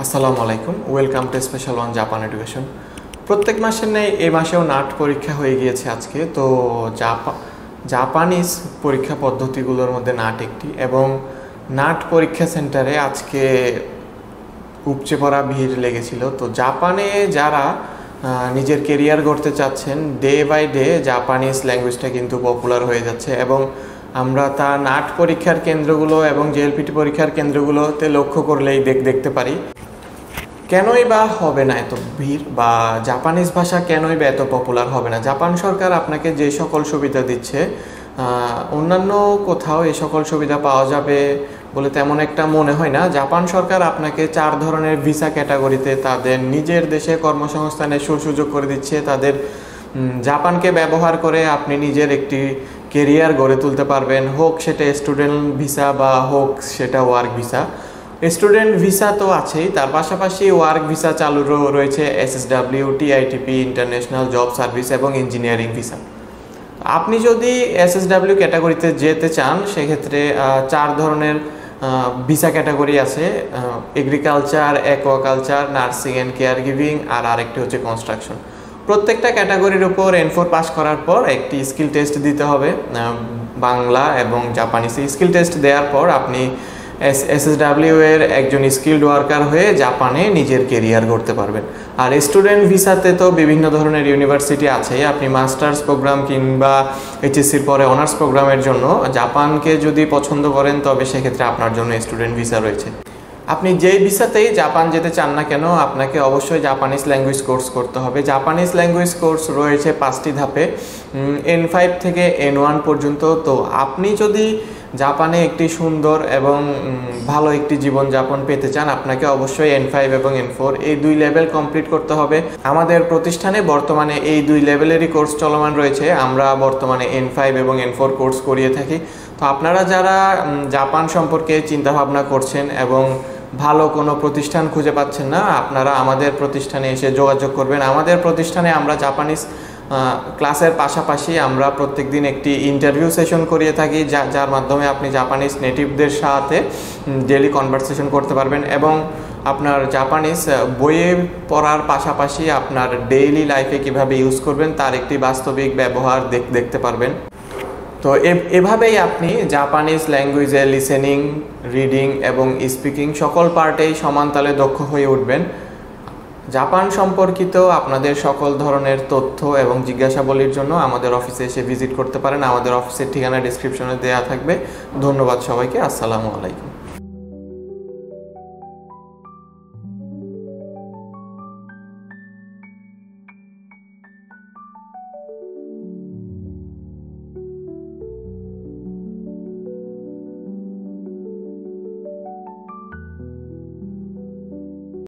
আসসালামু আলাইকুম, welcome to special one Japan education. প্রত্যেক মাসের নেই এই মাসেও নাট পরীক্ষা হয়ে গিয়েছে আজকে। তো জাপানিজ পরীক্ষা পদ্ধতিগুলোর মধ্যে নাট একটি, এবং নাট পরীক্ষা সেন্টারে আজকে উপচে পড়া ভিড় লেগেছিল। তো জাপানে যারা নিজের কেরিয়ার গড়তে চাচ্ছেন, ডে বাই ডে জাপানিজ ল্যাঙ্গুয়েজটা কিন্তু পপুলার হয়ে যাচ্ছে, এবং আমরা তা নাট পরীক্ষার কেন্দ্রগুলো এবং জেএলপিটি পরীক্ষার কেন্দ্রগুলোতে লক্ষ্য করলেই দেখতে পারি। কেনই বা হবে না এত ভিড়, বা জাপানিজ ভাষা কেনই বা এত পপুলার হবে না? জাপান সরকার আপনাকে যে সকল সুবিধা দিচ্ছে, অন্যান্য কোথাও এই সকল সুবিধা পাওয়া যাবে বলে তেমন একটা মনে হয় না। জাপান সরকার আপনাকে 4 ধরনের ভিসা ক্যাটাগরিতে তাদের নিজের দেশে কর্মসংস্থানের সুযোগ করে দিচ্ছে। তাদের জাপানকে ব্যবহার করে আপনি নিজের একটি কেরিয়ার গড়ে তুলতে পারবেন, হোক সেটা স্টুডেন্ট ভিসা বা হোক সেটা ওয়ার্ক ভিসা। স্টুডেন্ট ভিসা তো আছেই, তার পাশাপাশি ওয়ার্ক ভিসা চালু রয়েছে SSW, TITP, international job service এবং ইঞ্জিনিয়ারিং ভিসা। আপনি যদি SSW ক্যাটাগরিতে যেতে চান, সেক্ষেত্রে 4 ধরনের ভিসা ক্যাটাগরি আছে: agriculture, aquaculture, nursing and care giving, আর আরেকটি হচ্ছে কনস্ট্রাকশন। প্রত্যেকটা ক্যাটাগরির উপর N4 পাস করার পর একটি স্কিল টেস্ট দিতে হবে, বাংলা এবং জাপানিজ। স্কিল টেস্ট দেওয়ার পর আপনি SSW এর একজন স্কিল্ড ওয়ার্কার হয়ে জাপানে নিজের কেরিয়ার গড়তে পারবেন। আর স্টুডেন্ট ভিসাতে তো বিভিন্ন ধরনের ইউনিভার্সিটি আছে। আপনি মাস্টার্স প্রোগ্রাম কিংবা HSCর পরে অনার্স প্রোগ্রামের জন্য জাপানকে যদি পছন্দ করেন, তবে সেক্ষেত্রে আপনার জন্য স্টুডেন্ট ভিসা রয়েছে। আপনি যেই ভিসাতেই জাপান যেতে চান না কেন, আপনাকে অবশ্যই জাপানিজ ল্যাঙ্গুয়েজ কোর্স করতে হবে। জাপানিজ ল্যাঙ্গুয়েজ কোর্স রয়েছে 5টি ধাপে, N5 থেকে N1 পর্যন্ত। তো আপনি যদি জাপানে একটি সুন্দর এবং ভালো একটি জীবনযাপন পেতে চান, আপনাকে অবশ্যই N5 এবং N4 এই 2 লেভেল কমপ্লিট করতে হবে। আমাদের প্রতিষ্ঠানে বর্তমানে এই 2 লেভেলেরই কোর্স চলমান রয়েছে। আমরা বর্তমানে N5 এবং N4 কোর্স করিয়ে থাকি। তো আপনারা যারা জাপান সম্পর্কে চিন্তাভাবনা করছেন এবং ভালো কোনো প্রতিষ্ঠান খুঁজে পাচ্ছেন না, আপনারা আমাদের প্রতিষ্ঠানে এসে যোগাযোগ করবেন। আমাদের প্রতিষ্ঠানে আমরা জাপানিজ ক্লাসের পাশাপাশি আমরা প্রত্যেক দিন একটি ইন্টারভিউ সেশন করিয়ে থাকি, যার মাধ্যমে আপনি জাপানিজ নেটিভদের সাথে ডেইলি কনভারসেশন করতে পারবেন, এবং আপনার জাপানিজ বইয়ে পড়ার পাশাপাশি আপনার ডেইলি লাইফে কিভাবে ইউজ করবেন তার একটি বাস্তবিক ব্যবহার দেখতে পারবেন। তো এভাবেই আপনি জাপানিজ ল্যাঙ্গুয়েজে লিসেনিং, রিডিং এবং স্পিকিং সকল পার্টেই সমান তালে দক্ষ হয়ে উঠবেন। জাপান সম্পর্কিত আপনাদের সকল ধরনের তথ্য এবং জিজ্ঞাসাবলীর জন্য আমাদের অফিসে এসে ভিজিট করতে পারেন। আমাদের অফিসের ঠিকানা ডিসক্রিপশনে দেওয়া থাকবে। ধন্যবাদ সবাইকে। আসসালামু আলাইকুম।